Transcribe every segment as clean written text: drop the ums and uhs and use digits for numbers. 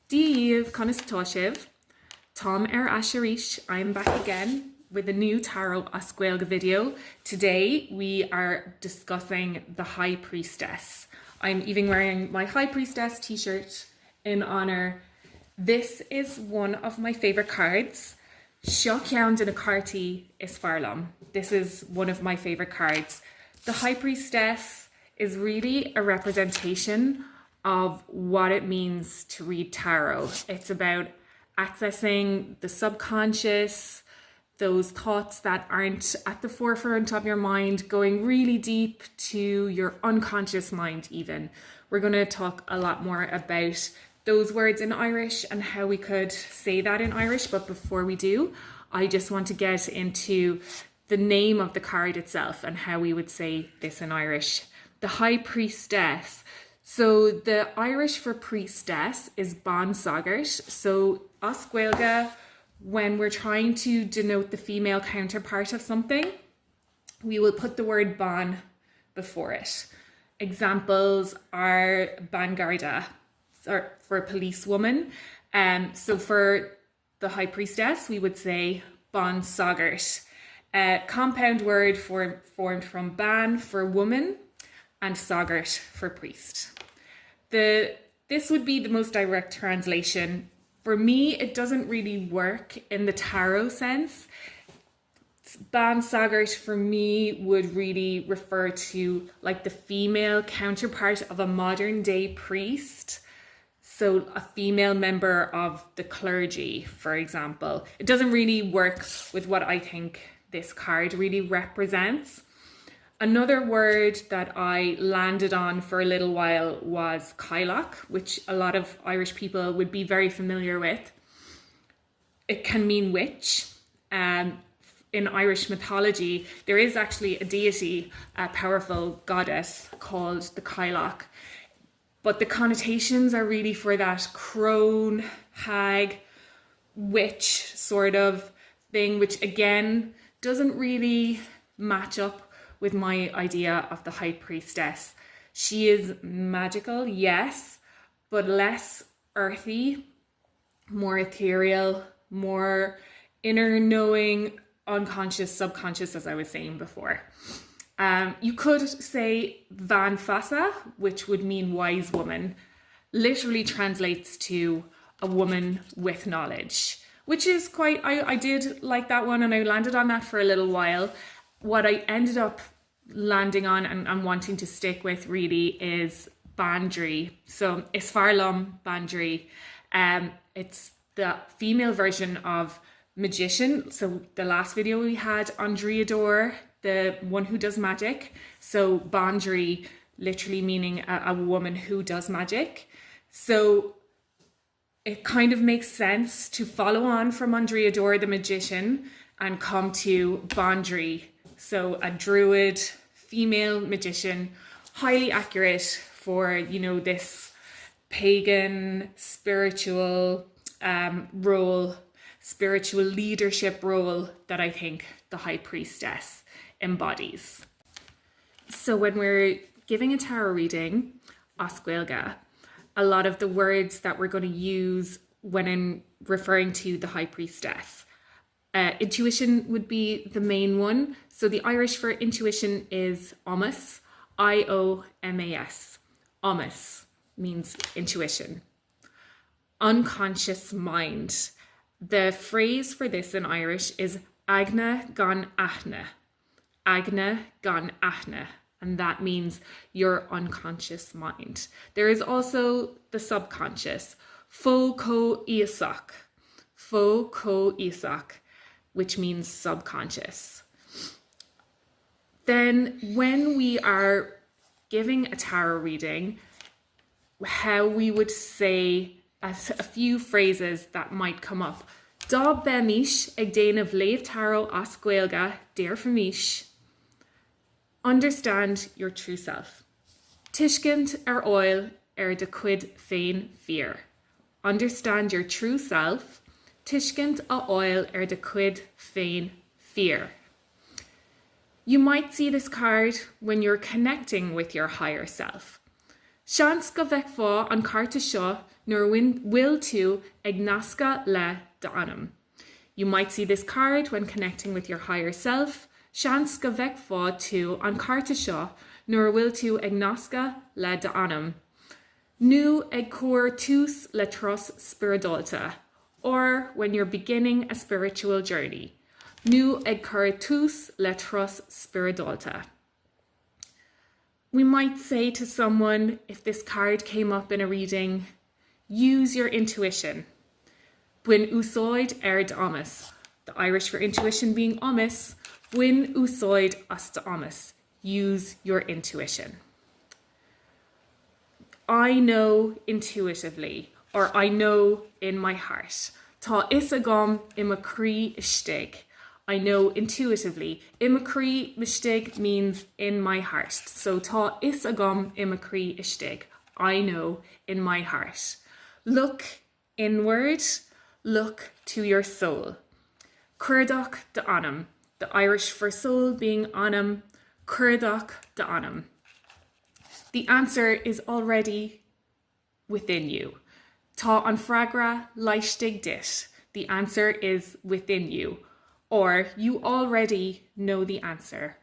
Díomh conas toshiv, Tom Asherish. I'm back again with a new Tarot Gaeilge video. Today we are discussing the High Priestess. I'm even wearing my High Priestess t-shirt in honor. This is one of my favorite cards. Seo ceann de na Cárta is fearlam. This is one of my favorite cards. The High Priestess is really a representation of what it means to read tarot. It's about accessing the subconscious, those thoughts that aren't at the forefront of your mind, going really deep to your unconscious mind even. We're going to talk a lot more about those words in Irish and how we could say that in Irish, but before we do, I just want to get into the name of the card itself and how we would say this in Irish. The High Priestess. So the Irish for priestess is Bán Sagart. So as Gaeilge, when we're trying to denote the female counterpart of something, we will put the word Bán before it. Examples are Ban Garda, or for policewoman. So for the High Priestess, we would say Bán Sagart. Compound word formed from Ban for woman and Sagart for priest. This would be the most direct translation. For me, it doesn't really work in the tarot sense. Bán Sagart for me would really refer to like the female counterpart of a modern day priest. So a female member of the clergy, for example. It doesn't really work with what I think this card really represents. Another word that I landed on for a little while was Gaeilge, which a lot of Irish people would be very familiar with. It can mean witch. In Irish mythology, there is actually a deity, a powerful goddess called the Gaeilge. But the connotations are really for that crone, hag, witch sort of thing, which again doesn't really match up with my idea of the High Priestess. She is magical, yes, but less earthy, more ethereal, more inner knowing, unconscious, subconscious, as I was saying before. You could say Van Fassa, which would mean wise woman, literally translates to a woman with knowledge, which is quite, I did like that one and I landed on that for a little while. What I ended up landing on and wanting to stick with really is Bandri. So Isfarlum Bandri. It's the female version of magician. So the last video we had on Draoí, the one who does magic. So Bandri literally meaning a woman who does magic. So it kind of makes sense to follow on from Draoí the magician and come to Bandri. So a druid, female magician, highly accurate for, this pagan spiritual role, spiritual leadership role that I think the High Priestess embodies. So when we're giving a tarot reading, as Gaeilge, a lot of the words that we're going to use when I'm referring to the High Priestess, intuition would be the main one. So the Irish for intuition is Omas, I-O-M-A-S. Omas means intuition. Unconscious mind. The phrase for this in Irish is agna gan achna. Agna gan achna. And that means your unconscious mind. There is also the subconscious. Fo ko iasach. Fo ko iasach, which means subconscious. Then when we are giving a tarot reading, how we would say a few phrases that might come up. Dá bemis ag déanamh léamh tarot as Gaeilge déir famish. Understand your true self. Tuiscint oil de cuid féin fear. Understand your true self. Tuiscint oil de cuid féin fear. You might see this card when you're connecting with your higher self. Seans go bheith fá an Cárta seo nuair will tú ag nasca le de anam. You might see this card when connecting with your higher self. Seans go bheith fá tú an Cárta seo nuair will tú ag nasca le de anam. Nu ag cúr tús le tros spiritualta, or when you're beginning a spiritual journey. Nu ag cúr tús le tros spiritualta. We might say to someone, if this card came up in a reading, use your intuition. Buin úsáid de amas. The Irish for intuition being amas. Buin úsáid as de amas. Use your intuition. I know intuitively, or I know in my heart. Tá is agam ima crí istig. I know intuitively. Ima crí istig means in my heart. So tá is agam ima crí istig. I know in my heart. Look inward, look to your soul. Cuireadach de anam. The Irish for soul being anam. Cuireadach de anam. The answer is already within you. Tá an freagra leistig dit. The answer is within you. Or you already know the answer.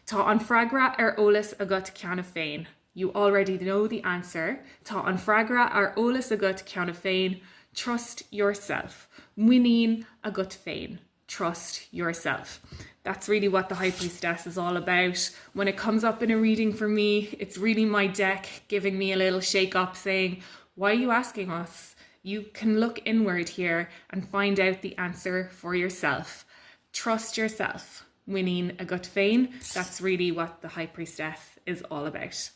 Tá an freagra ólas agat ceanna féin. You already know the answer. Tá an freagra ólas agat ceanna féin. Trust yourself. Muinín agat féin. Trust yourself. That's really what the High Priestess is all about. When it comes up in a reading for me, it's really my deck giving me a little shake up saying, why are you asking us? You can look inward here and find out the answer for yourself. Trust yourself. Winning a gut féin. That's really what the High Priestess is all about.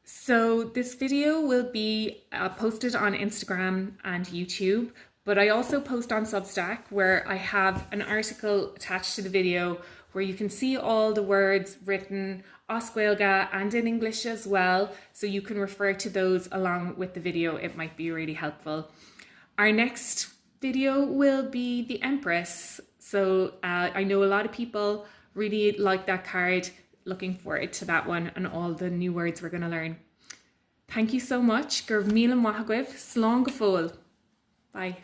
So this video will be posted on Instagram and YouTube. But I also post on Substack where I have an article attached to the video where you can see all the words written as Gaeilge and in English as well. So you can refer to those along with the video. It might be really helpful. Our next video will be the Empress. So I know a lot of people really like that card. Looking forward to that one and all the new words we're going to learn. Thank you so much. Gur míle maithagibh, slán go fóill. Bye.